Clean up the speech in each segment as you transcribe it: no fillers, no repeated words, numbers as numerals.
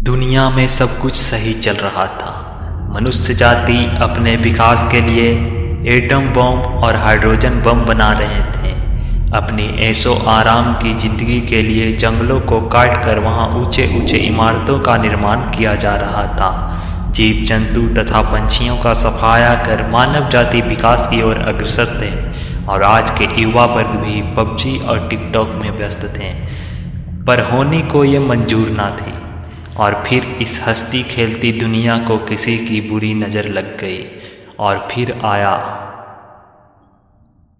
दुनिया में सब कुछ सही चल रहा था। मनुष्य जाति अपने विकास के लिए एटम बम और हाइड्रोजन बम बना रहे थे। अपनी ऐशो आराम की जिंदगी के लिए जंगलों को काट कर वहाँ ऊंचे ऊंचे इमारतों का निर्माण किया जा रहा था। जीव जंतु तथा पंछियों का सफाया कर मानव जाति विकास की ओर अग्रसर थे और आज के युवा वर्ग भी पबजी और टिकटॉक में व्यस्त थे। पर होनी को ये मंजूर ना थी और फिर इस हंसती खेलती दुनिया को किसी की बुरी नज़र लग गई और फिर आया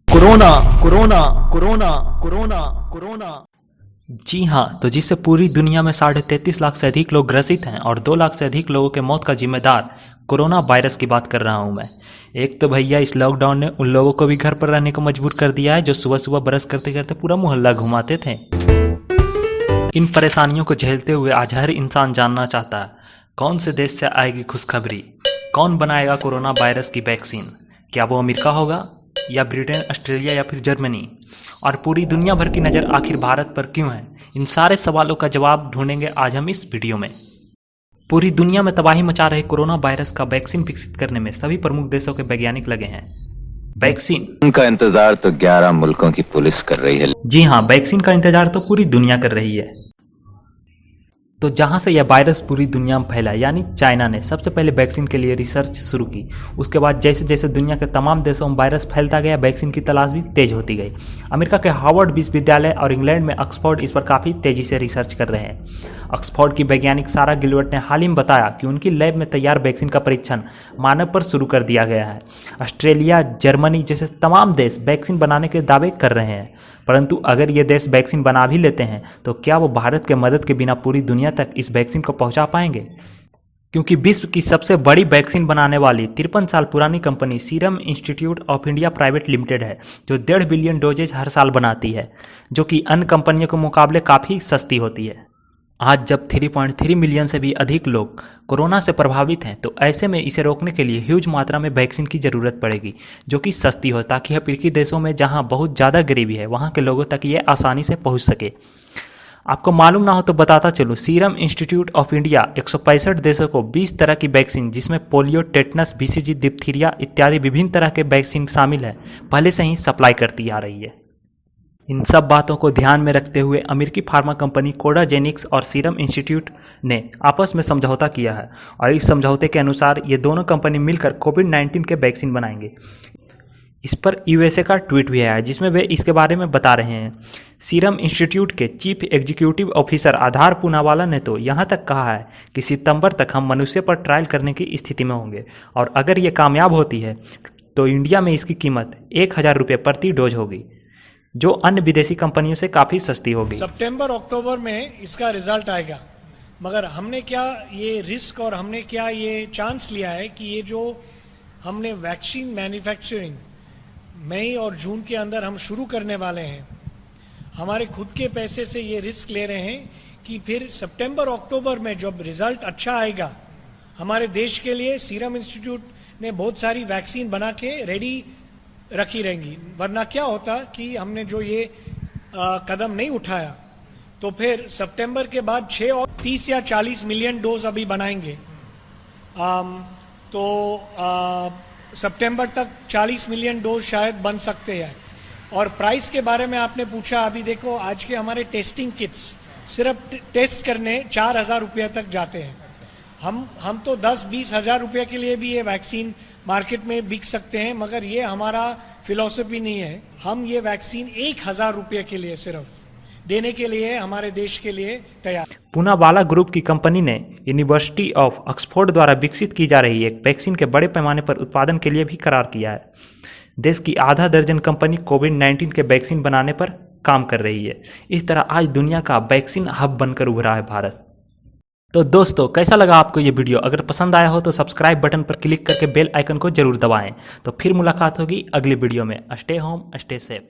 corona corona corona corona corona. जी हाँ, तो जिससे पूरी दुनिया में 33.5 लाख से अधिक लोग ग्रसित हैं और 2 लाख से अधिक लोगों के मौत का जिम्मेदार कोरोना वायरस की बात कर रहा हूँ मैं। एक तो भैया इस लॉकडाउन ने उन लोगों को भी घर पर रहने को मजबूर कर दिया है जो सुबह सुबह ब्रश करते करते पूरा मोहल्ला घुमाते थे। इन परेशानियों को झेलते हुए आज हर इंसान जानना चाहता है कौन से देश से आएगी खुशखबरी, कौन बनाएगा कोरोना वायरस की वैक्सीन। क्या वो अमेरिका होगा या ब्रिटेन, ऑस्ट्रेलिया या फिर जर्मनी। और पूरी दुनिया भर की नज़र आखिर भारत पर क्यों है। इन सारे सवालों का जवाब ढूंढेंगे आज हम इस वीडियो में। पूरी दुनिया में तबाही मचा रहे कोरोना वायरस का वैक्सीन विकसित करने में सभी प्रमुख देशों के वैज्ञानिक लगे हैं। वैक्सीन उनका इंतजार तो 11 मुल्कों की पुलिस कर रही है। जी हाँ, वैक्सीन का इंतजार तो पूरी दुनिया कर रही है। तो जहाँ से यह वायरस पूरी दुनिया में फैला यानी चाइना ने सबसे पहले वैक्सीन के लिए रिसर्च शुरू की। उसके बाद जैसे जैसे दुनिया के तमाम देशों में वायरस फैलता गया वैक्सीन की तलाश भी तेज होती गई। अमेरिका के हार्वर्ड विश्वविद्यालय और इंग्लैंड में ऑक्सफोर्ड इस पर काफ़ी तेज़ी से रिसर्च कर रहे हैं। ऑक्सफोर्ड की वैज्ञानिक सारा गिलबर्ट ने हाल ही में बताया कि उनकी लैब में तैयार वैक्सीन का परीक्षण मानव पर शुरू कर दिया गया है। ऑस्ट्रेलिया, जर्मनी जैसे तमाम देश वैक्सीन बनाने के दावे कर रहे हैं, परंतु अगर ये देश वैक्सीन बना भी लेते हैं तो क्या वो भारत के मदद के बिना पूरी दुनिया तक इस वैक्सीन को पहुंचा पाएंगे। क्योंकि विश्व की सबसे बड़ी वैक्सीन बनाने वाली 53 साल पुरानी company serum institute of India private limited है जो 1.5 बिलियन डोजेज हर साल बनाती है, जो कि अन्य कंपनियों के मुकाबले काफ़ी सस्ती होती है। आज जब 3.3 मिलियन से भी अधिक लोग कोरोना से प्रभावित हैं तो ऐसे में इसे रोकने के लिए ह्यूज मात्रा में वैक्सीन की ज़रूरत पड़ेगी जो कि सस्ती हो, ताकि अफ्रीकी देशों में जहां बहुत ज़्यादा गरीबी है वहां के लोगों तक ये आसानी से पहुंच सके। आपको मालूम ना हो तो बताता चलूँ, सीरम इंस्टीट्यूट ऑफ इंडिया 165 देशों को 20 तरह की वैक्सीन जिसमें पोलियो, टेटनस, बीसीजी, डिप्थीरिया इत्यादि विभिन्न तरह के वैक्सीन शामिल है पहले से ही सप्लाई करती आ रही है। इन सब बातों को ध्यान में रखते हुए अमेरिकी फार्मा कंपनी कोडाजेनिक्स और सीरम इंस्टीट्यूट ने आपस में समझौता किया है और इस समझौते के अनुसार ये दोनों कंपनी मिलकर कोविड-19 के वैक्सीन बनाएंगे। इस पर यूएसए का ट्वीट भी आया जिसमें वे इसके बारे में बता रहे हैं। सीरम इंस्टीट्यूट के चीफ एग्जीक्यूटिव ऑफिसर आधार पूनावाला ने तो यहाँ तक कहा है कि सितंबर तक हम मनुष्य पर ट्रायल करने की स्थिति में होंगे और अगर ये कामयाब होती है तो इंडिया में इसकी कीमत 1000 रुपये प्रति डोज होगी, जो अन्य विदेशी कंपनियों से काफ़ी सस्ती होगी। सितंबर अक्टूबर में इसका रिजल्ट आएगा, मगर हमने क्या ये रिस्क और हमने क्या ये चांस लिया है कि ये जो हमने वैक्सीन मैन्युफैक्चरिंग मई और जून के अंदर हम शुरू करने वाले हैं, हमारे खुद के पैसे से ये रिस्क ले रहे हैं कि फिर सितंबर अक्टूबर में जब रिजल्ट अच्छा आएगा हमारे देश के लिए सीरम इंस्टीट्यूट ने बहुत सारी वैक्सीन बना के रेडी रखी रहेंगी। वरना क्या होता कि हमने जो ये कदम नहीं उठाया तो फिर सितंबर के बाद 6 और 30 या 40 मिलियन डोज अभी बनाएंगे, तो सितंबर तक 40 मिलियन डोज शायद बन सकते हैं। और प्राइस के बारे में आपने पूछा, अभी देखो आज के हमारे टेस्टिंग किट्स सिर्फ टेस्ट करने 4000 रुपये तक जाते हैं। हम तो 10-20 हजार रुपये के लिए भी ये वैक्सीन मार्केट में बिक सकते हैं, मगर ये हमारा फिलॉसफी नहीं है। हम ये वैक्सीन 1000 रुपये के लिए सिर्फ देने के लिए हमारे देश के लिए तैयार। पूनावाला ग्रुप की कंपनी ने यूनिवर्सिटी ऑफ ऑक्सफोर्ड द्वारा विकसित की जा रही एक वैक्सीन के बड़े पैमाने पर उत्पादन के लिए भी करार किया है। देश की आधा दर्जन कंपनी कोविड-19 के वैक्सीन बनाने पर काम कर रही है। इस तरह आज दुनिया का वैक्सीन हब बनकर उभरा है भारत। तो दोस्तों, कैसा लगा आपको ये वीडियो? अगर पसंद आया हो तो सब्सक्राइब बटन पर क्लिक करके बेल आइकन को जरूर दबाएं। तो फिर मुलाकात होगी अगली वीडियो में। Stay home, stay safe.